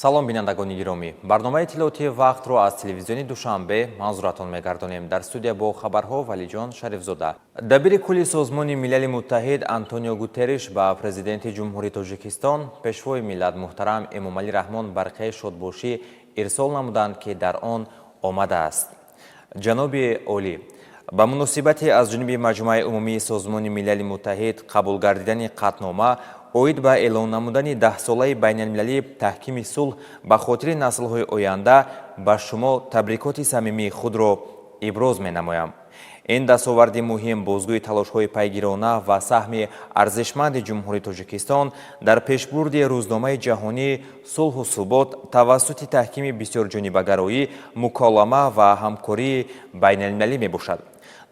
салом бинандагони гиромӣ, барномаи иттилоотии вақтро аз телевизиони душанбе манзуратон мегардонем. Дар студия бо хабарҳо Валиҷон Шарифзода. Дабири кулли Созмони Милали Муттаҳид Антонио Гутерриш ба президенти Ҷумҳурии Тоҷикистон пешвои миллат муҳтарам Эмомалӣ Раҳмон барқияи шодбошӣ ирсол намуданд, ки дар он омадааст. ҷаноби олӣ, ба муносибати аз ҷониби Маҷмӯаи умумии Созмони Милали Муттаҳид қабул гардидани қатнома оид ба эълон намудани 10-солаи байналмилалии таҳкими сулҳ ба хотири наслҳои оянда ба шумо табрикоти самимии худро иброз менамоям. ин дастоварди муҳим бозгӯи талошҳои пайгирона ва саҳми арзишманди Ҷумҳурии Тоҷикистон дар пешбурди рӯзномаи ҷаҳонии сулҳу субот тавассути таҳкими бисёрҷонибагароӣ, муколама ва ҳамкории байналмилалӣ мебошад.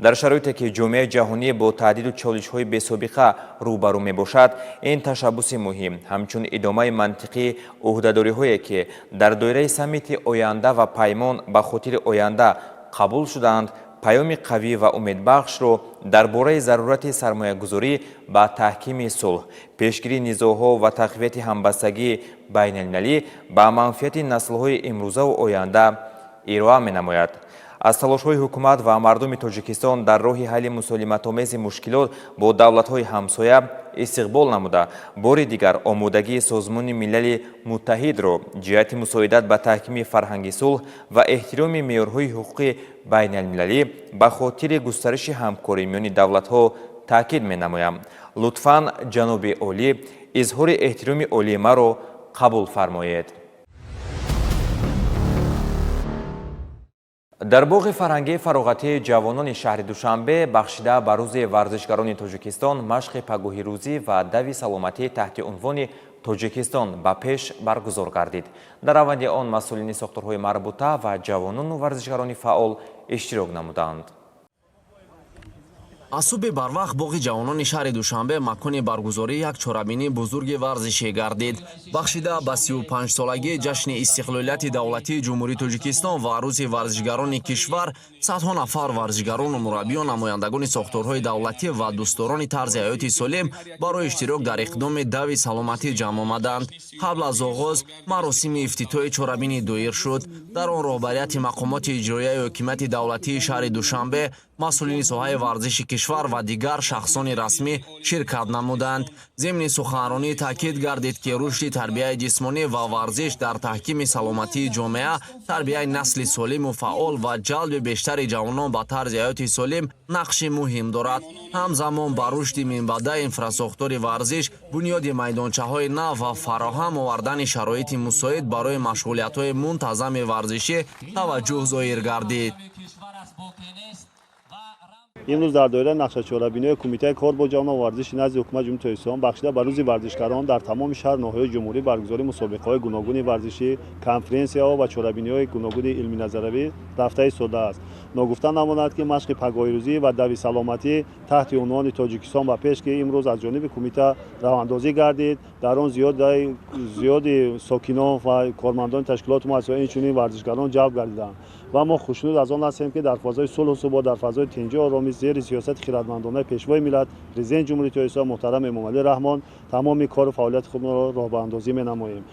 дар шароите ки ҷомеаи ҷаҳонӣ бо таҳдиду чолишҳои бесобиқа рӯбарӯ мебошад, ин ташаббуси муҳим ҳамчун идомаи мантиқии ӯҳдадориҳое ки дар доираи саммити оянда ва паймон ба хотири оянда қабул шуданд, паёми қавӣ ва умедбахшро дар бораи зарурати сармоягузорӣ ба таҳкими сулҳ, пешгирии низоъҳо ва тақвияти ҳамбастагии байналмилалӣ ба манфиати наслҳои имрӯзаву оянда ироа менамояд. аз талошҳои ҳукумат ва мардуми Тоҷикистон дар роҳи ҳалли мусолиматомези мушкилот бо давлатҳои ҳамсоя истиқбол намуда, бори дигар омодагии Созмони Милали Муттаҳидро ҷиҳати мусоидат ба таҳкими фарҳанги сулҳ ва эҳтироми меъёрҳои ҳуқуқи байналмилалӣ ба хотири густариши ҳамкорӣ миёни давлатҳо таъкид менамоям. лутфан ҷаноби олӣ изҳори эҳтироми олии маро қабул фармоед. дар боғи фарҳангии фароғатии ҷавонони шаҳри Душанбе бахшида ба рӯзи варзишгарони Тоҷикистон машқи пагоҳирӯзӣ ва дави саломатӣ таҳти унвони Тоҷикистон ба пеш баргузор гардид. дар раванди он масъулини сохторҳои марбута ва ҷавонону варзишгарони фаъол иштирок намуданд. аз субҳи барвақт боғи ҷавонони шаҳри Душанбе макони баргузории як чорабинии бузурги варзишӣ гардид. бахшида ба 35-солагии ҷашни истиқлолияти давлатии Ҷумҳурии Тоҷикистон ва рӯзи варзишгарони кишвар, садҳо нафар варзишгарону мураббиён, намояндагони сохторҳои давлатӣ ва дӯстдорони тарзи ҳаёти солим барои иштирок дар иқдоми дави саломатӣ ҷамъ омаданд. қабл аз оғоз маросими ифтитоҳи чорабини доир шуд. дар он роҳбарияти мақомоти иҷроияи ҳокимияти давлатии шаҳри Душанбе, масъулини соҳаи варзиши кишвар ва дигар шахсони расмӣ ширкат намуданд. зимни суханронӣ таъкид гардид, ки рушди тарбияи ҷисмонӣ ва варзиш дар таҳкими саломатии ҷомеа, тарбияи насли солиму фаъол ва ҷалби бештари ҷавонон ба тарзи ҳаёти солим нақши муҳим дорад. ҳамзамон ба рушди минбаъдаи инфраструктури варзиш, бунёди майдончаҳои нав ва фароҳам овардани шароити мусоид барои машғулиятҳои мунтазами варзишӣ таваҷҷӯҳ зоҳир гардид. имрӯз дар доираи нақшачорабиниҳои Кумитаи кор бо ҷавонон ва варзиши назди ҳукумати Ҷумҳурии Тоҷикистон бахшида ба рӯзи варзишгарон дар тамоми шаҳр ноҳияҳои ҷумҳурӣ баргузории мусобиқаҳои гуногуни варзишӣ, конференсияҳо ва чорабиниҳои гуногуни илминазаравӣ рафта истодааст. ногуфта намонад, ки машқи пагоҳирӯзӣ ва дави саломатӣ таҳти унвони Тоҷикистон ба пеш, ки имрӯз аз ҷониби кумита равандозӣ гардид, дар он зиёди сокинон ва кормандони ташкилоту муассисаҳо инчунин варзишгарон ҷалб гардиданд ва мо хушнуд аз он ҳастем, ки дар фазои сулҳу субот, дар фазои тинҷу оромӣ зери сиёсати хиратмандонаи пешвои миллат президенти Ҷумҳурии Тоҷикистон муҳтарам Эмомалӣ Раҳмон тамоми кору фаъолияти худро роҳбарандозӣ менамоем.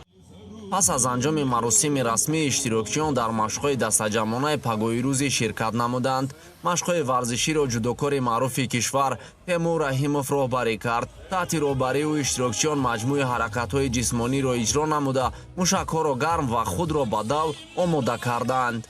пас аз анҷоми маросими расмӣ, иштирокчиён дар машқҳои дастаҷамъонаи пагоҳирӯзӣ ширкат намуданд. машқҳои варзиширо ҷудокори маъруфи кишвар Темур Раҳимов роҳбарӣ кард. таҳти роҳбарию иштирокчиён маҷмӯи ҳаракатҳои ҷисмониро иҷро намуда, мушакҳоро гарм ва худро ба дав омода карданд.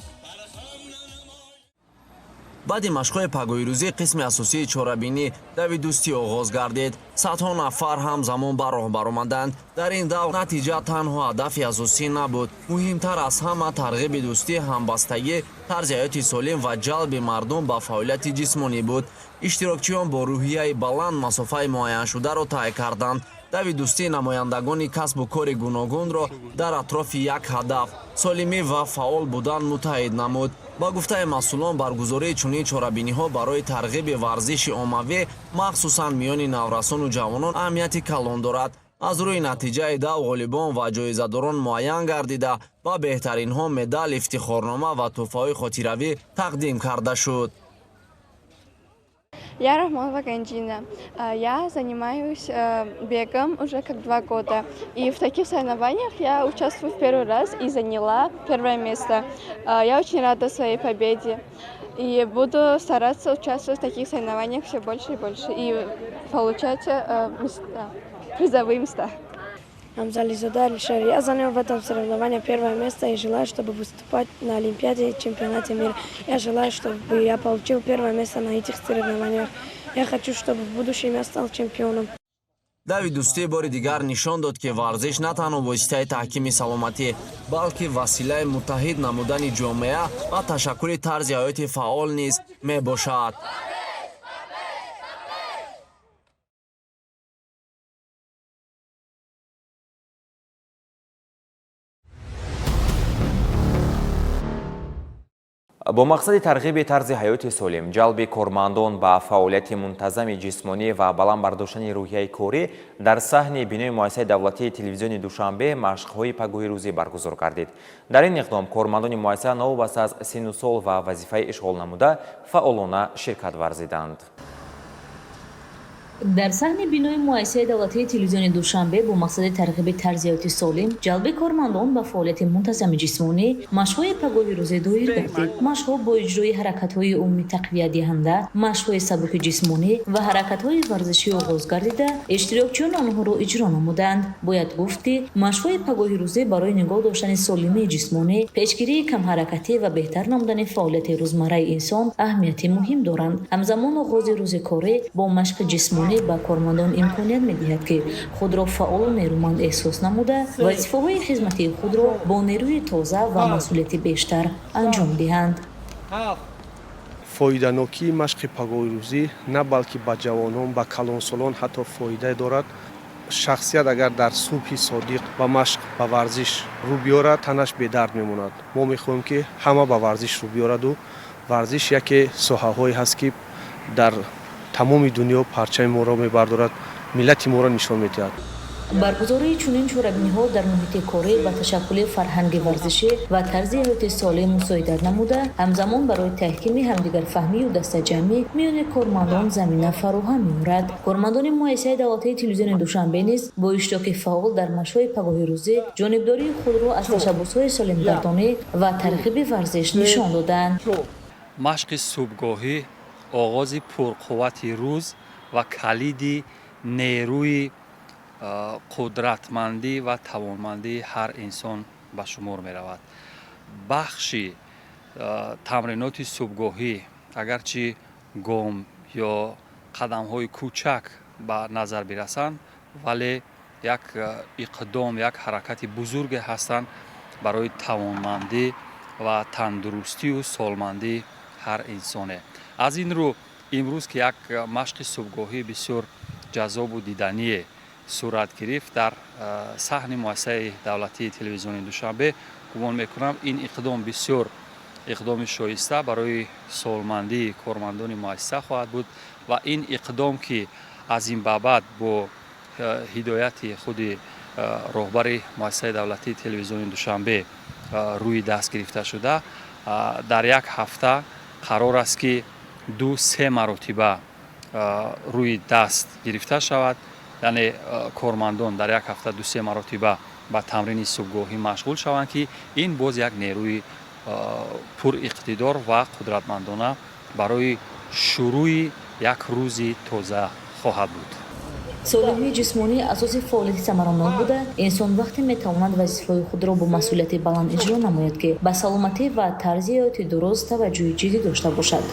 баъди машқҳои пагоҳирӯзӣ қисми асосии чорабинӣ дави дӯстӣ оғоз гардид. садҳо нафар ҳамзамон ба роҳ баромаданд. дар ин дав натиҷа танҳо ҳадафи асосӣ набуд. муҳимтар аз ҳама тарғиби дӯстӣ, ҳамбастагӣ, тарзи ҳаёти солим ва ҷалби мардум ба фаъолияти ҷисмонӣ буд. иштирокчиён бо рӯҳияи баланд масофаи муайяншударо тай карданд. дави дӯстӣ намояндагони касбу кори гуногунро дар атрофи як ҳадаф, солимӣ ва фаъол будан муттаҳид намуд. ба гуфтаи масъулон, баргузории чунин чорабиниҳо барои тарғиби варзиши оммавӣ, махсусан миёни наврасону ҷавонон, аҳамияти калон дорад. аз рӯи натиҷаи дав ғолибон ва ҷоизадорон муайян гардида, ба беҳтаринҳо медал, ифтихорнома ва тӯҳфаҳои хотиравӣ тақдим карда шуд. Я Рахманова Ганджина. Я занимаюсь бегом уже как 2 года. И в таких соревнованиях я участвую в первый раз и заняла первое место. Я очень рада своей победе. И буду стараться участвовать в таких соревнованиях все больше и больше. И получать призовые места. Амзализода Алишер. Я занял в этом соревновании первое место и желаю, чтобы выступать на Олимпиаде и чемпионате мира. Я желаю, чтобы я получил первое место на этих соревнованиях. Я хочу, чтобы в будущем я стал чемпионом. давид дӯстӣ бори дигар нишон дод ки варзиш на танҳо воситаи таҳкими саломатӣ балки василаи муттаҳид намудани ҷомеа ва ташаккули тарзи ҳаёти фаъол низ мебошад. бо мақсади тарғиби тарзи ҳаёти солим, ҷалби кормандон ба фаъолияти мунтазами ҷисмонӣ ва баландбардоштани рӯҳияи корӣ дар саҳни бинои муассисаи давлатии телевизиони Душанбе машқҳои пагоҳи рӯзӣ баргузор гардид. Дар ин иқдом кормандони муассиса новобаста аз сину сол ва вазифаи ишғол намуда фаъолона ширкат варзиданд. дар саҳни бинои муассисаи давлатии телевизиони Душанбе бо мақсади тарғиби тарзи ҳаёти солим, ҷалби кормандон ба фаъолияти мунтазами ҷисмонӣ, машқҳои пагоҳи рӯзӣ доир гардид. Машқҳо бо иҷрои ҳаракатҳои умумӣ тақвиятдиҳанда, машқҳои сабуки ҷисмонӣ ва ҳаракатҳои варзишӣ оғоз гардида, иштирокчиён онҳоро иҷро намуданд. Бояд гуфти, машқҳои пагоҳи рӯзӣ барои нигоҳ доштани солимии ҷисмонӣ, пешгирии камҳаракатӣ ва беҳтар намудани фаъолияти рӯзмарраи инсон аҳамияти муҳим доранд. ҳамзамон оғози рӯзи корӣ бо машқи ҷисмонӣ ба кормандон имконият медиҳад ки худро фаъолу нерӯманд эҳсос намуда, вазифаҳои хизматии худро бо нерӯи тоза ва масъулияти бештар анҷом диҳанд. фоиданокии машқи пагоҳи рӯзӣ на балки ба ҷавонон, ба калонсолон ҳатто фоида дорад. шахсият агар дар субҳи содиқ ба машқ ба варзиш рӯ биёрад, танаш бедард мемонад. мо мехоҳем ки ҳама ба варзиш рӯ биёраду варзиш яке соҳаҳое ҳаст ки дар тамоми дунё парчами моро мебардорад, миллати моро нишон медиҳад. баргузории чунин чорабиниҳо дар муҳити корӣ ба ташаккули фарҳанги варзишӣ ва тарзи ҳаёти солим мусоидат намуда, ҳамзамон барои таҳкими ҳамдигарфаҳмию дастаҷамъӣ миёни кормандон замина фароҳам меорад. кормандони муассисаи давлатии телевизиони Душанбе низ бо иштироки фаъол дар машқҳои пагоҳи рӯзӣ ҷонибдории худро аз ташаббусҳои солимгардонӣ ва тарғиби варзиш нишон доданд. машқи субҳгоҳӣ оғози пурқуввати рӯз ва калиди нерӯи қудратмандӣ ва тавонмандии ҳар инсон ба шумор меравад. бахши тамриноти субҳгоҳӣ агарчи гом ё қадамҳои кӯчак ба назар бирасанд, вале як иқдом, як ҳаракати бузурге ҳастанд барои тавонмандӣ ва тандурустию солмандии ҳар инсоне. аз ин рӯ имрӯз ки як машқи субҳгоҳӣ бисёр ҷаззобу дидание сурат гирифт дар саҳни муассисаи давлатии телевизиони Душанбе, гумон мекунам ин иқдом бисёр иқдоми шоиста барои солмандии кормандони муассиса хоҳад буд ва ин иқдом ки аз ин ба баъд бо ҳидояти худи роҳбари муассисаи давлатии телевизиони Душанбе рӯи даст гирифта шуда, дар як ҳафта қарор аст ки 2-3 маротиба рӯи даст гирифта шавад. яъне кормандон дар як ҳафта 2-3 маротиба ба тамрини субҳгоҳӣ машғул шаванд ки ин боз як нерӯи пуриқтидор ва қудратмандона барои шурӯи як рӯзи тоза хоҳад буд. солимии ҷисмонӣ асоси фаъолияти самаранок буда, инсон вақте метавонад вазифаҳои худро бо масъулияти баланд иҷро намояд ки ба саломатӣ ва тарзи ҳаёти дуруст таваҷҷӯҳи ҷиддӣ дошта бошад.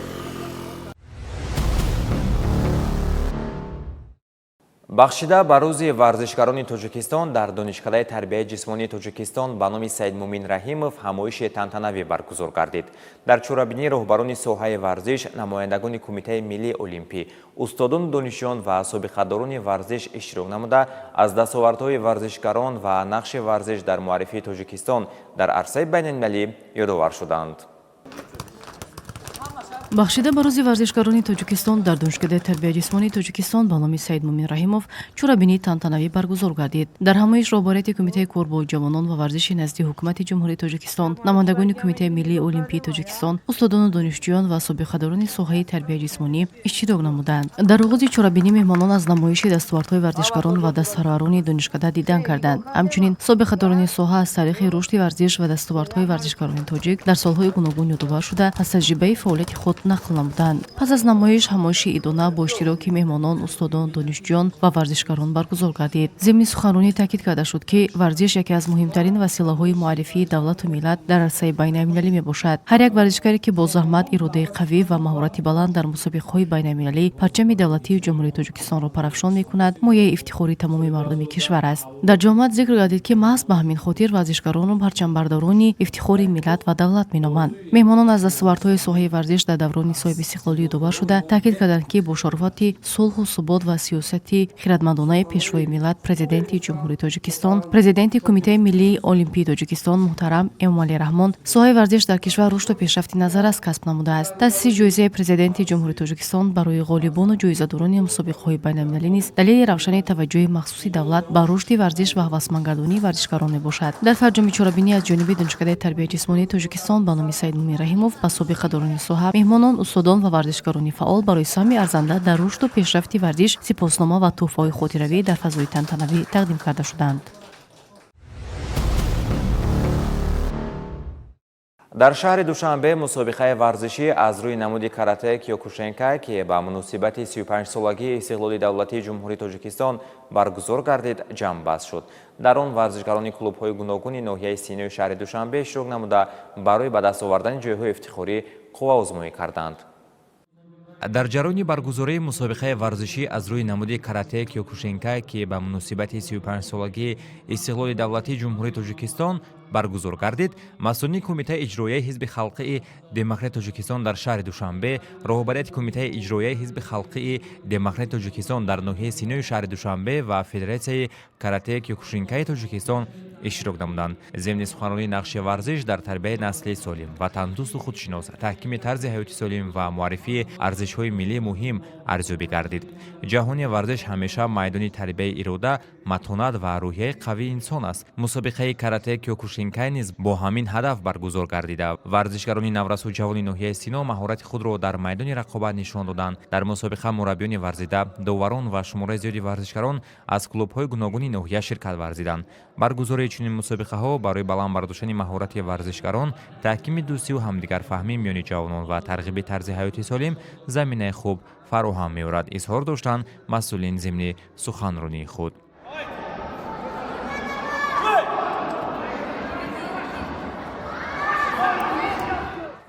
бахшида ба рӯзи варзишгарони Тоҷикистон дар донишкадаи тарбияи ҷисмонии Тоҷикистон ба номи Саид Мумин Раҳимов ҳамоиши тантанавӣ баргузор гардид. дар чорабинии роҳбарони соҳаи варзиш, намояндагони Кумитаи Миллии Олимпӣ, устодону донишҷӯён ва собиқадорони варзиш иштирок намуда, аз дастовардҳои варзишгарон ва нақши варзиш дар муаррифии Тоҷикистон дар арсаи байналмилалӣ ёдовар шуданд. бахшида ба рӯзи варзишгарони тоҷикистон дар донишгоҳи тарбияи ҷисмонии тоҷикистон ба номи Саид Мумин Раҳимов чорабинии тантанавӣ баргузор гардид. Дар ҳамоиш роҳбарияти Кумитаи корбои ҷавонон ва варзиши назди ҳукумати ҷумҳурии Тоҷикистон, намояндагони Кумитаи миллии олимпии Тоҷикистон, устодону донишҷӯён ва собиқадорони соҳаи тарбияи ҷисмонӣ иштирок намуданд. Дар оғози чорабинӣ меҳмонон аз намоиши дастовардҳои варзишгарон ва дастсароарони донишкада дидан карданд. Ҳамчунин собиқадорони соҳа аз таърихи рушди варзиш ва дастовардҳои варзишгарони тоҷик дар солҳои гуногун ёдовар шуда аз таҷрибаи фаъолияти худ нақл намуданд. Пас аз намоиш ҳамоиши идона бо иштироки меҳмонон, устодон, донишҷӯён ва варзишгарон баргузор гардид. Зимни суханронӣ таъкид карда шуд, ки варзиш яке аз муҳимтарин василаҳои муаррифии давлату миллат дар арсаи байналмилалӣ мебошад. Ҳар як варзишгаре, ки бо заҳмат, иродаи қавӣ ва маҳорати баланд дар мусобиқаҳои байналмилалӣ парчами давлатии ҷумҳурии Тоҷикистонро парафшон мекунад, мояи ифтихори тамоми мардуми кишвар аст. Дар ҷомаат зикр гардид, ки маҳз ба ҳамин хотир варзишгаронро парчамбардорони ифтихори миллат ва давлат меноманд. меҳмонон аз дастовардҳои соҳаи варзиш дар даврони соҳиби истиқлолӣ ёдовар шуда таъкид карданд, ки бо шарофати сулҳу субот ва сиёсати хиратмандонаи пешвои миллат президенти ҷумҳурии Тоҷикистон, президенти Кумитаи миллии олимпии Тоҷикистон муҳтарам Эмомалӣ Раҳмон соҳаи варзиш дар кишвар рушду пешрафти назаррас касб намудааст. таъсиси ҷоизаи президенти ҷумҳурии Тоҷикистон барои ғолибону ҷоизадорони мусобиқаҳои байналмилалӣ низ далели равшани таваҷҷӯҳи махсуси давлат ба рушди варзиш ва ҳавасмандгардонии варзишгарон мебошад. дар тарҷуми чорабинӣ аз ҷониби донишгоҳи тарбияи ҷисмонии Тоҷикистон ба номи Саид Мумин Раҳимов ба собиқадорони соҳа, меҳмонон, устодон ва варзишгарони фаъол барои саҳми арзанда дар рушду пешрафти варзиш сипоснома ва тӯҳфаҳои хотиравӣ дар фазои тантанавӣ тақдим карда шуданд. дар шаҳри Душанбе мусобиқаи варзишӣ аз рӯи намуди карате Киёкушинкай, ки ба муносибати 35-солагии истиқлоли давлатии ҷумҳурии Тоҷикистон баргузор гардид, ҷамъбаст шуд. дар он варзишгарони клубҳои гуногуни ноҳияи синои шаҳри Душанбе иштирок намуда барои ба даст овардани ҷойҳои ифтихорӣ қувваозмоӣ карданд. дар ҷарони баргузории мусобиқаи варзишӣ аз рӯи намуди карате Киёкушинкай, ки ба муносибати 35-солагии истиқлоли давлатии ҷумҳурии Тоҷикистон баргузор гардид, масъулини Кумитаи иҷроияи ҳизби халқии демократии Тоҷикистон дар шаҳри Душанбе, роҳбарияти Кумитаи иҷроияи ҳизби халқии демократии Тоҷикистон дар ноҳияи синои шаҳри Душанбе ва Федератсияи карате Киёкушинкаи Тоҷикистон иштирок намуданд. зимни суханронии нақши варзиш дар тарбияи насли солим ва тандурусту худшинос, таҳкими тарзи ҳаёти солим ва муаррифии арзишҳои миллии муҳим арзёбӣ гардид. ҷаҳони варзиш ҳамеша майдони тарбияи ирода, матонат ва рӯҳияи қавии инсон аст. мусобиқаи карате Киёкушинкай низ бо ҳамин ҳадаф баргузор гардида, варзишгарони наврасу ҷавони ноҳияи Сино маҳорати худро дар майдони рақобат нишон доданд. дар мусобиқа мураббиёни варзида, доварон ва шумораи зиёди варзишгарон аз клубҳои гуногуни ноҳия ширкат варзиданд. баргузории чунин мусобиқаҳо барои баланд бардоштани маҳорати варзишгарон, таҳкими дӯстию ҳамдигарфаҳмӣ миёни ҷавонон ва тарғиби тарзи ҳаёти солим заминаи хуб фароҳам меорад, изҳор доштанд масъулин зимни суханронии худ.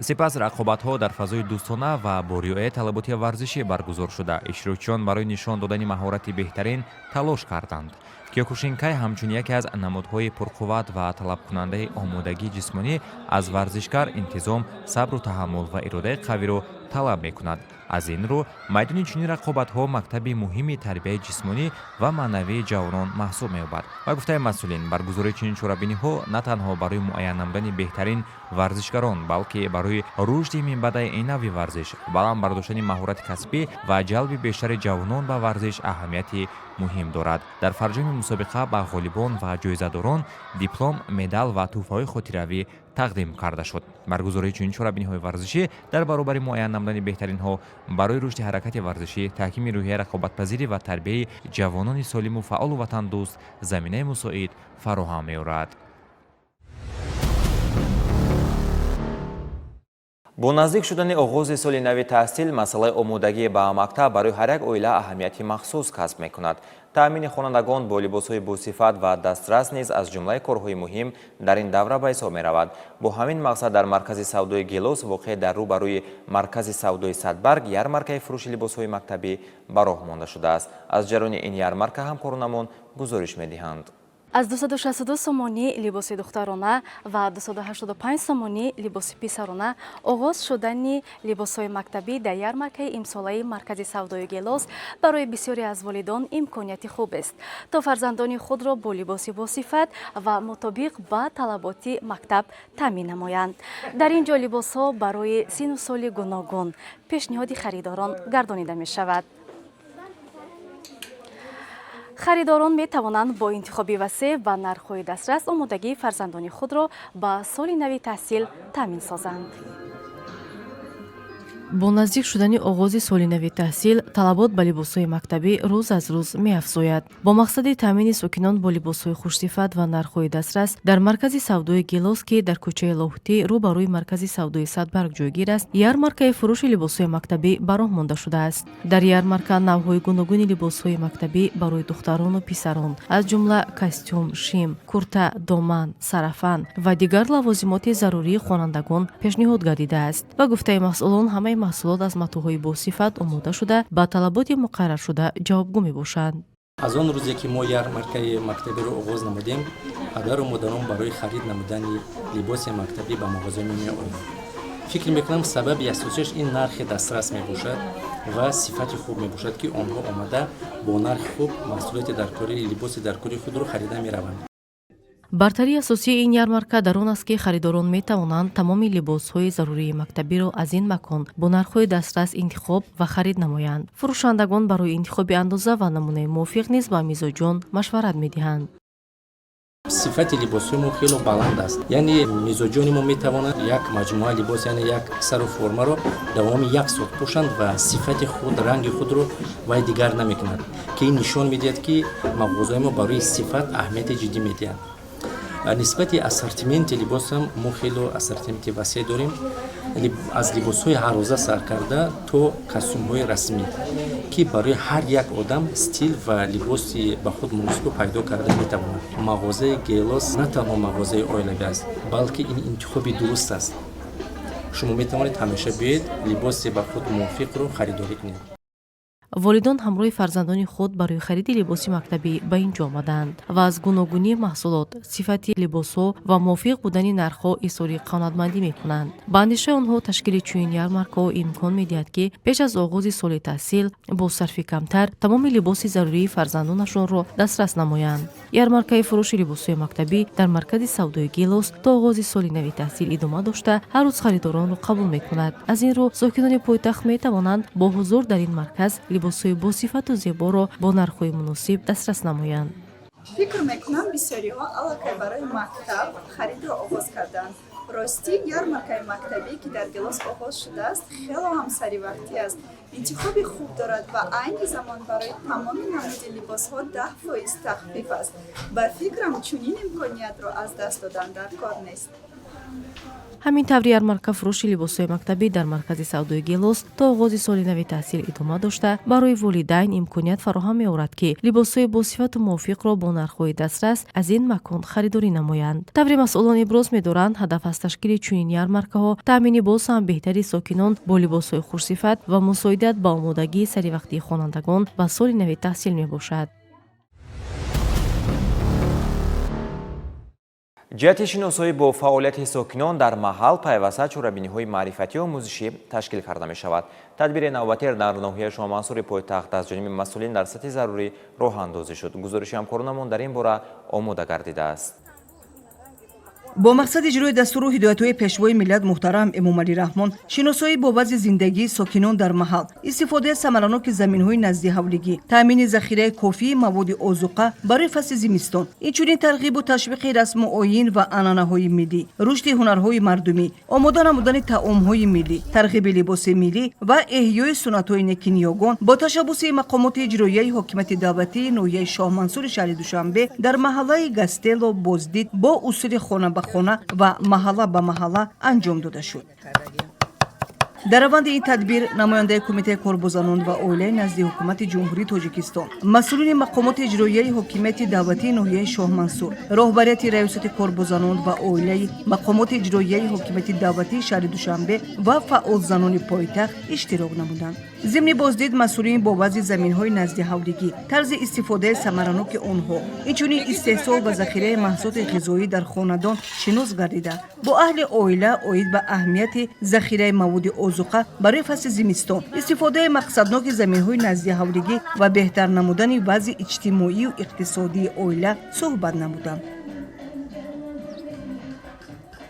сипас рақобатҳо дар фазои дӯстона ва бо риояи талаботи варзишӣ баргузор шуда, иштирокчиён барои нишон додани маҳорати беҳтарин талош карданд. Киёкушинкай ҳамчун яке аз намудҳои пурқувват ва талабкунандаи омодагии ҷисмонӣ аз варзишгар интизом, сабру таҳаммул ва иродаи қавиро талаб мекунад. аз ин рӯ майдони чунин рақобатҳо мактаби муҳими тарбияи ҷисмонӣ ва маънавии ҷавонон маҳсуб меёбад. ба гуфтаи масъулин, баргузории чунин чорабиниҳо на танҳо барои муайян намудани беҳтарин варзишгарон, балки барои рушди минбаъдаи ин навъи варзиш, баланд бардоштани маҳорати касбӣ ва ҷалби бештари ҷавонон ба варзиш аҳамияти муҳим дорад. дар фарҷоми мусобиқа ба ғолибон ва ҷоизадорон диплом, медал ва тӯҳфаҳои хотиравӣ тақдим карда шуд. баргузории чунин чорабиниҳои варзишӣ дар баробари муайян намудани беҳтаринҳо барои рушди ҳаракати варзишӣ, таҳкими рӯҳияи рақобатпазирӣ ва тарбияи ҷавонони солиму фаъолу ватандӯст заминаи мусоид фароҳам меорад. бо наздик шудани оғози соли нави таҳсил, масъалаи омодагӣ ба мактаб барои ҳар як оила аҳамияти махсус касб мекунад. таъмини хонандагон бо либосҳои босифат ва дастрас низ аз ҷумлаи корҳои муҳим дар ин давра ба ҳисоб меравад. бо ҳамин мақсад дар маркази савдои Гелос, воқеъ дар рӯбарӯи маркази савдои Садбарг, ярмаркаи фурӯши либосҳои мактабӣ ба роҳ монда шудааст. аз ҷарони ин ярмарка ҳамкоронамон гузориш медиҳанд. аз 262 сомонӣ либоси духтарона ва 285 сомонӣ либоси писарона оғоз шудани либосҳои мактабӣ дар ярмаркаи имсолаи маркази савдои гелос барои бисёре аз волидон имконияти хуб аст то фарзандони худро бо либоси босифат ва мутобиқ ба талаботи мактаб таъмин намоянд. дар ин ҷо либосҳо барои сину соли гуногун пешниҳоди харидорон гардонида мешавад. харидорон метавонанд бо интихоби васеъ ва нархҳои дастрас омодагии фарзандони худро ба соли нави таҳсил таъмин созанд. бо наздик шудани оғози соли нави таҳсил талабот ба либосҳои мактабӣ рӯз аз рӯз меафзояд. бо мақсади таъмини сокинон бо либосҳои хушсифат ва нархҳои дастрас дар маркази савдои гелос ки дар кӯчаи лоҳутӣ рӯ ба рӯи маркази савдои садбарг ҷойгир аст, ярмаркаи фурӯши либосҳои мактабӣ ба роҳ монда шудааст. дар ярмарка навъҳои гуногуни либосҳои мактабӣ барои духтарону писарон аз ҷумла костюм, шим, курта, доман, сарафан ва дигар лавозимоти зарурии хонандагон пешниҳод гардидааст. ба гуфтаи масъулон ҳамаи маҳсулот аз матоъҳои босифат омода шуда ба талаботи муқарраршуда ҷавобгӯ мебошанд. аз он рӯзе ки мо ярмаркаи мактабиро оғоз намудем, падару модарон барои харид намудани либоси мактабӣ ба мағозаи мо меоянд. фикр мекунам сабаби асосияш ин нархи дастрас мебошад ва сифати хуб мебошад ки онҳо омада бо нархи хуб маҳсулоти даркории либоси даркории худро харида мераванд. бартарии асосии ин ярмарка дар он аст ки харидорон метавонанд тамоми либосҳои зарурии мактабиро аз ин макон бо нархҳои дастрас интихоб ва харид намоянд. фурӯшандагон барои интихоби андоза ва намунаи мувофиқ низ ба мизоҷон машварат медиҳанд. сифати либосҳои мо хело баланд аст, яъне мизоҷони мо метавонанд як маҷмӯа либос, яъне як сару формаро давоми як соат пӯшанд ва сифати худ, ранги худро вай дигар намекунад, ки ин нишон медиҳад ки мағозаи мо барои сифат аҳамияти ҷиддӣ медиҳанд. нисбати ассортименти либос ҳам мо хело ассортименти васеъ дорем, аз либосҳои ҳаррӯза сар карда то костюмҳои расмӣ, ки барои ҳар як одам стил ва либоси ба худ муносибро пайдо карда метавонад. мағозаи гелос на танҳо мағозаи оилавӣ аст, балки ин интихоби дуруст аст. шумо метавонед ҳамеша биёед либоси ба худ мувофиқро харидорӣ кунед. волидон ҳамроҳи фарзандони худ барои хариди либоси мактабӣ ба ин ҷо омаданд ва аз гуногунии маҳсулот, сифати либосҳо ва мувофиқ будани нархҳо изҳори қаноатмандӣ мекунанд. ба андешаи онҳо ташкили чунин ярмаркаҳо имкон медиҳад ки пеш аз оғози соли таҳсил бо сарфи камтар тамоми либоси зарурии фарзандонашонро дастрас намоянд. ярмаркаи фурӯши либосҳои мактабӣ дар маркази савдои гелос то оғози соли нави таҳсил идома дошта ҳар рӯз харидоронро қабул мекунад. аз ин рӯ сокинони пойтахт метавонанд бо ҳузур дар ин марказ либосҳои босифату зеборо бо нархҳои муносиб дастрас намоянд. фикр мекунам бисёриҳо аллакай барои мактаб харидро оғоз карданд. ростӣ ярмаркаи мактабӣ ки дар гелос оғоз шудааст хело ҳам саривақтӣ аст, интихоби хуб дорад ва айни замон барои тамоми намуди либосҳо 10% тахфиф аст. ба фикрам чунин имкониятро аз даст додан дар кор нест. ҳамин таври ярмарка фурӯши либосҳои мактабӣ дар маркази савдои гелос то оғози соли нави таҳсил идома дошта барои волидайн имконият фароҳам меорад ки либосҳои босифату мувофиқро бо нархҳои дастрас аз ин макон харидорӣ намоянд. таври масъулон иброз медоранд ҳадаф аз ташкили чунин ярмаркаҳо таъмини боз ҳам беҳтари сокинон бо либосҳои хушсифат ва мусоидат ба омодагии саривақтии хонандагон ба соли нави таҳсил мебошад. ҷиҳати шиносоӣ бо фаъолияти сокинон дар маҳал пайваста чорабиниҳои маърифатӣ омӯзишӣ ташкил карда мешавад. тадбири навбатер дар ноҳияи шоҳмансури пойтахт аз ҷониби масъулин дар сатҳи зарурӣ роҳандозӣ шуд. гузориши ҳамкоронамон дар ин бора омода гардидааст. бо мақсади иҷрои дастуру ҳидоятҳои пешвои миллат муҳтарам эмомалӣ раҳмон шиносоӣ бо вазъи зиндагии сокинон дар маҳал, истифодаи самараноки заминҳои назди ҳавлигӣ, таъмини захираи кофии маводи озуқа барои фасли зимистон, инчунин тарғибу ташвиқи расму оин ва анъанаҳои миллӣ, рушди ҳунарҳои мардумӣ, омода намудани таомҳои миллӣ, тарғиби либоси миллӣ ва эҳёи суннатҳои некинёгон бо ташаббуси мақомоти иҷроияи ҳокимияти давлатии ноҳияи шоҳмансури шаҳри Душанбе дар маҳаллаи Гастело Боздид бо усули хона ба хона ва маҳалла ба маҳалла анҷом дода шуд. дар раванди ин тадбир намояндаи кумитаи корбозанон ва оилаи назди ҳукумати ҷумҳурии тоҷикистон, масъулини мақомоти иҷроияи ҳокимияти давлатии ноҳияи Шоҳмансур, роҳбарияти раёсати корбозанон ва оилаи мақомоти иҷроияи ҳокимияти давлатии шаҳри Душанбе ва фаъолзанони пойтахт иштирок намуданд. зимни боздид масъулин бо вазъи заминҳои назди ҳавлигӣ, тарзи истифодаи самараноки онҳо, инчунин истеҳсол ва захираи маҳсулоти ғизоӣ дар хонадон шинос гардида, бо аҳли оила оид ба аҳамияти захираи маводи озуқа барои фасли зимистон, истифодаи мақсадноки заминҳои назди ҳавлигӣ ва беҳтар намудани вазъи иҷтимоию иқтисодии оила суҳбат намуданд.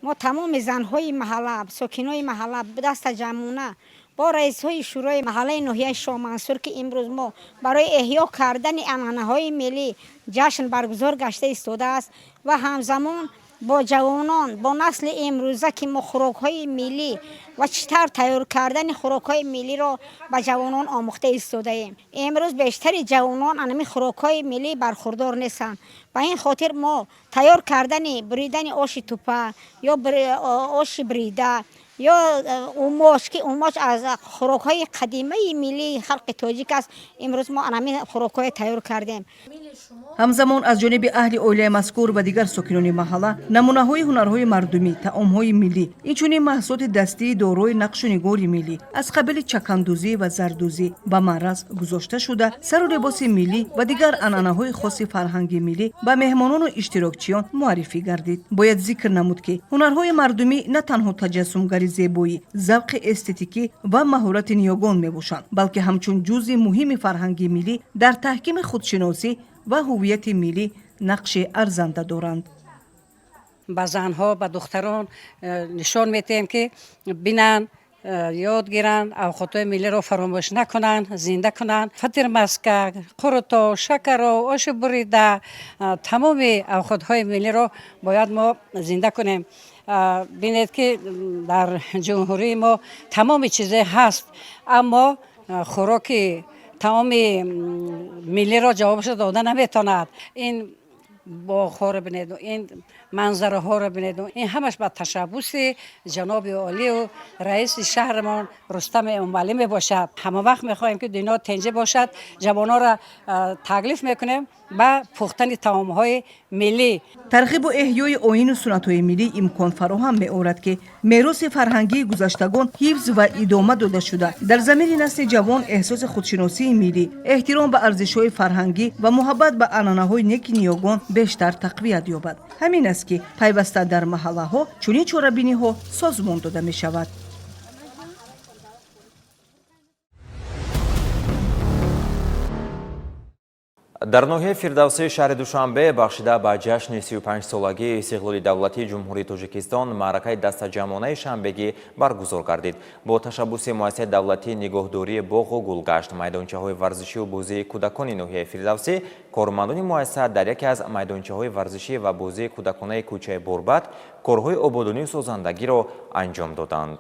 мо тамоми занҳои маҳалла, сокинои маҳалла даста ҷамъона با رئیس‌های شورای محله ناحیه شاهمنصور که امروز ما برای احیا کردن عنعنه‌های ملی جشن برگزار گشته ایستاده است و همزمان با جوانان با نسل امروزه که ما خوراک‌های ملی و چطور تیار کردن خوراک‌های ملی را به جوانان آموخته ایستاده ایم. امروز بیشتر جوانان انمی خوراک‌های ملی برخوردار نیستند. به این خاطر ما تیار کردن بریدن آش توپه یا آش بریده یا اوماش که اوماش از خوراک‌های قدیمی ملی خلق تاجیک است، امروز ما انمی خوراک‌های تیار کردیم. ҳамзамон аз ҷониби аҳли оилаи мазкур ва дигар сокинони маҳалла намунаҳои ҳунарҳои мардумӣ, таомҳои миллӣ, инчунин маҳсулоти дастии дорои нақшу нигори миллӣ аз қабили чакандӯзӣ ва зардӯзӣ ба маъраз гузошта шуда, сару либоси миллӣ ва дигар анъанаҳои хоси фарҳанги миллӣ ба меҳмонону иштирокчиён муаррифӣ гардид. бояд зикр намуд ки ҳунарҳои мардумӣ на танҳо таҷассумгари зебоӣ, завқи эстетикӣ ва маҳорати ниёгон мебошанд, балки ҳамчун ҷузъи муҳими фарҳанги миллӣ дар таҳкими худшиносӣ و هویت ملی نقش ارزنده دارند. با زنها و دختران نشان میدیم که بینن، یاد گیرن، اوقات ملی رو فراموش نکنن، زنده کنن. فطیر مسکه، قروت، شکر و آش بریده، تمام اوقات های ملی رو باید ما زنده کنیم. بینید که در جمهوری ما تمام چیزه هست، اما خوراکی تمام ملی را جوابش داده نمیتواند. این باغ‌ها را ببینید و این منظره ها را ببینید و این همش با تشبث جناب عالی و رئیس شهرمان رستم امالی می باشد. همه وقت میخواهیم که دنیا تنجه باشد، جوانان را تکلیف میکنیم با پختن طعام‌های ملی. ترغیب و احیای آیین و سنت‌های ملی امکان فراهم می‌آورد که میراث فرهنگی گذشتگان حفظ و ادامه داده شده. در زمین نسل جوان احساس خودشناسی ملی، احترام به ارزش‌های فرهنگی و محبت به عنعنه‌های نیک نیاگان بیشتر تقویت یابد. همین است که پیوسته در محله‌ها چنین چاره‌بینی‌ها سازمان داده می‌شود. дар ноҳияи фирдавсии шаҳри душанбе бахшида ба ҷашни 35-солагии истиқлоли давлатии ҷумҳурии тоҷикистон маъракаи дастаҷамонаи шанбегӣ баргузор гардид. бо ташаббуси муассисаи давлатии нигоҳдории боғу гулгашт, майдончаҳои варзишию бозии кӯдакони ноҳияи фирдавсӣ, кормандони муассиса дар яке аз майдончаҳои варзишӣ ва бозии кӯдаконаи кӯчаи Борбад корҳои ободонию созандагиро анҷом доданд.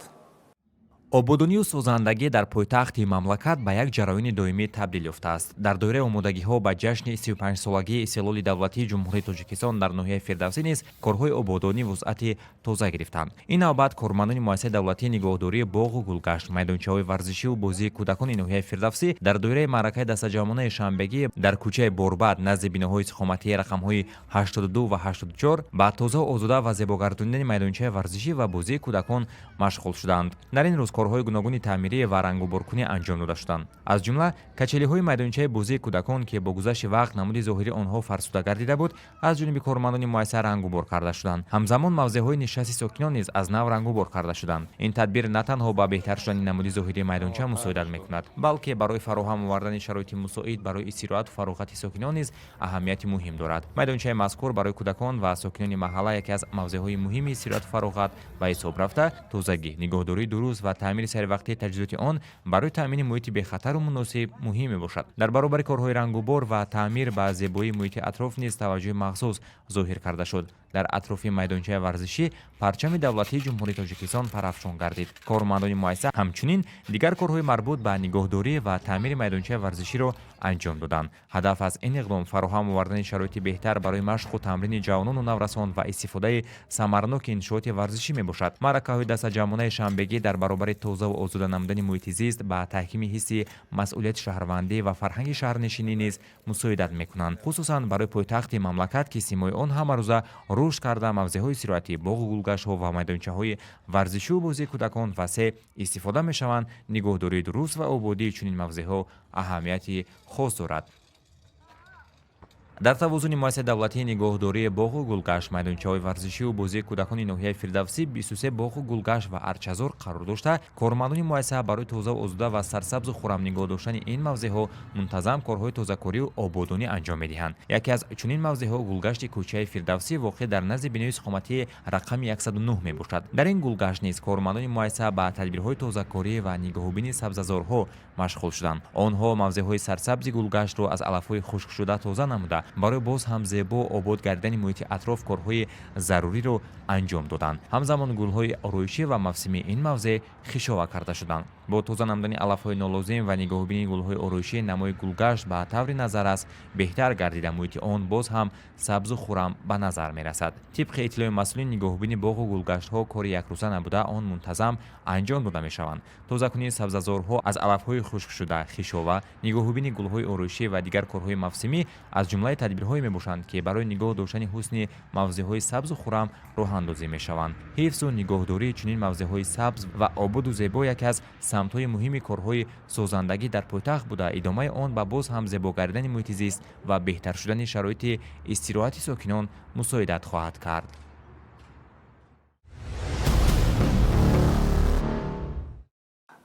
ободонию созандагӣ дар пойтахти мамлакат ба як ҷараёни доимӣ табдил ёфтааст. дар доираи омодагиҳо ба ҷашни 35-солагии истиқлоли давлатии ҷумҳурии тоҷикистон дар ноҳияи фирдавсӣ низ корҳои ободонӣ вусъати тоза гирифтанд. ин навбат кормандони муассисаи давлатии нигоҳдории боғу гулгашт, майдончаҳои варзишиву бозии кӯдакони ноҳияи фирдавсӣ дар доираи маъракаи дастаҷамонаи шанбегӣ дар кӯчаи Борбад назди биноҳои сухоматии рақамҳои 82 ва 84 ба тоза озода ва зебогардонидани майдончаи варзишӣ ва бозии кӯдакон машғул шуданд. дар ин рӯз корҳои гуногуни таъмирӣ ва рангуборкунӣ анҷом дода шуданд. аз ҷумла качелиҳои майдончаи бозии кӯдакон ки бо гузашти вақт намуди зоҳири онҳо фарсуда гардида буд, аз ҷониби кормандони муассиса рангубор карда шуданд. ҳамзамон мавзеъҳои нишасти сокинон низ аз нав рангубор карда шуданд. ин тадбир на танҳо ба беҳтар шудани намуди зоҳирии майдонча мусоидат мекунад, балки барои фароҳам овардани шароити мусоид барои истироҳату фароғати сокинон низ аҳамияти муҳим дорад. майдончаи мазкур барои кӯдакон ва сокинони маҳалла яке аз мавзеъҳои муҳими истироҳату фароғат ба ҳисоб рафта, тозагӣ, нигоҳдории дуруст ва таъмири саривақтии таҷҳизоти он барои таъмини муҳити бехатару муносиб муҳим мебошад. дар баробари корҳои рангубор ва таъмир ба зебоии муҳити атроф низ таваҷҷӯҳи махсус зоҳир карда шуд. дар атрофи майдончаи варзишӣ парчами давлатии ҷумҳурии тоҷикистон парафшон гардид. кормандони муассиса ҳамчунин дигар корҳои марбут ба нигоҳдорӣ ва таъмири майдончаи варзиширо анҷом доданд. ҳадаф аз ин иқдом фароҳам овардани шароити беҳтар барои машқу тамрини ҷавонону наврасон ва истифодаи самараноки иншооти варзишӣ мебошад. маъракаҳои дастаҷамонаи шанбегӣ дар баробари тозаву озода намудани муҳити зист ба таҳкими ҳисси масъулияти шаҳрвандӣ ва фарҳанги шаҳрнишинӣ низ мусоидат мекунанд. хусусан барои пойтахти мамлакат ки симои он ҳамарӯза рушд карда мавзеъҳои зироатӣ, боғу гулгаштҳо ва майдончаҳои варзишиву бозии кӯдакон васеъ истифода мешаванд. нигоҳдории дуруст ва ободии чунин мавзеъҳо аҳамияти хос дорад. дар тавозуни муассисаи давлатии нигоҳдории боғу гулгашт, майдончаҳои варзишиву бозии кӯдакони ноҳияи Фирдавсӣ 23 боғу гулгашт ва арчазор қарор дошта, кормандони муассиса барои тозаву озода ва сарсабзу хуррам нигоҳ доштани ин мавзеъҳо мунтазам корҳои тозакорию ободонӣ анҷом медиҳанд. яке аз чунин мавзеъҳо гулгашти кӯчаи Фирдавсӣ воқеъ дар назди бинои иstiqomatии рақами 109 мебошад. дар ин гулгашт низ кормандони муассиса ба тадбирҳои тозакорӣ ва нигоҳубини сабзазорҳо машғул шуданд. онҳо мавзеъҳои сарсабзи гулгаштро аз алафҳои хушкшуда тоза намуда, барои боз ҳам зебо обод гардидани муҳити атроф корҳои заруриро анҷом доданд. ҳамзамон гулҳои ороишӣ ва мавсимии ин мавзеъ хишова карда шуданд. бо тоза намудани алафҳои нолозим ва нигоҳубини гулҳои ороишӣ намои гулгашт ба таври назар аст беҳтар гардида муҳити он боз ҳам сабзу хуррам ба назар мерасад. тибқи иттилои масъулини нигоҳубини боғу гулгаштҳо кори якрӯза набуда, он мунтазам анҷом дода мешаванд. тозакунии сабзазорҳо аз алафҳои хушкшуда, хишова, нигоҳубини гулҳои ороишӣ ва дигар корҳои мавсимӣ аз ҷумлаи тадбирҳое мебошанд ки барои нигоҳ доштани ҳусни мавзеъҳои сабзу хуррам роҳандозӣ мешаванд. ҳифзу нигоҳдории чунин мавзеъҳои сабз ва ободу зебо яке аз самтҳои муҳими корҳои созандагӣ дар пойтахт буда, идомаи он ба боз ҳам зебо гардидани муҳити зист ва беҳтар шудани шароити истироҳати сокинон мусоидат хоҳад кард.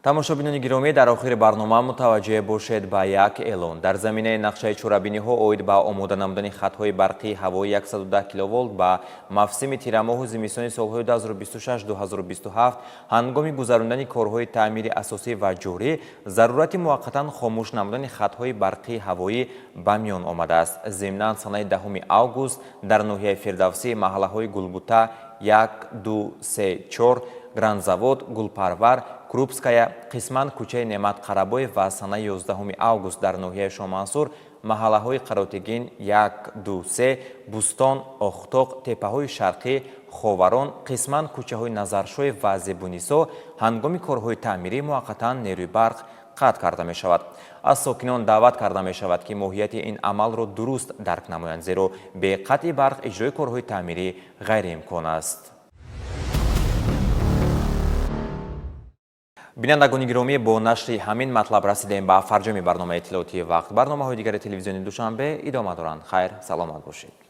тамошобинони гиромӣ, дар охири барнома мутаваҷҷеҳ бошед ба як эълон. дар заминаи нақшаи чорабиниҳо оид ба омода намудани хатҳои барқии ҳавои 110 киловолт ба мавсими тирамоҳу зимистони солҳои 2026-2027 ҳангоми гузарондани корҳои таъмири асосӣ ва ҷорӣ зарурати муваққатан хомӯш намудани хатҳои барқии ҳавоӣ ба миён омадааст. зимнан санаи 10 август дар ноҳияи Фирдавсӣ маҳаллаҳои Гулбута 1, 2, 3, 4, Грандзавод, Гулпарвар, Крупская, қисман кӯчаи Неъмат Қарабоев ва санаи 11 август дар ноҳияи Шомансур маҳаллаҳои Қаротигин 1, 2, 3, Бустон, Охтоқ, теппаҳои Шарқӣ, Ховарон, қисман кӯчаҳои Назаршоев ва Зебунисо ҳангоми корҳои таъмирӣ муваққатан нерӯи барқ қатъ карда мешавад. аз сокинон даъват карда мешавад ки моҳияти ин амалро дуруст дарк намоянд, зеро бе қатъи барқ иҷрои корҳои таъмирӣ ғайриимкон аст. бинандагони гиромӣ, бо нашри ҳамин матлаб расидем ба фарҷоми барномаи иттилоотии вақт. барномаҳои дигари телевизиони Душанбе идома доранд. хайр, саломат бошед.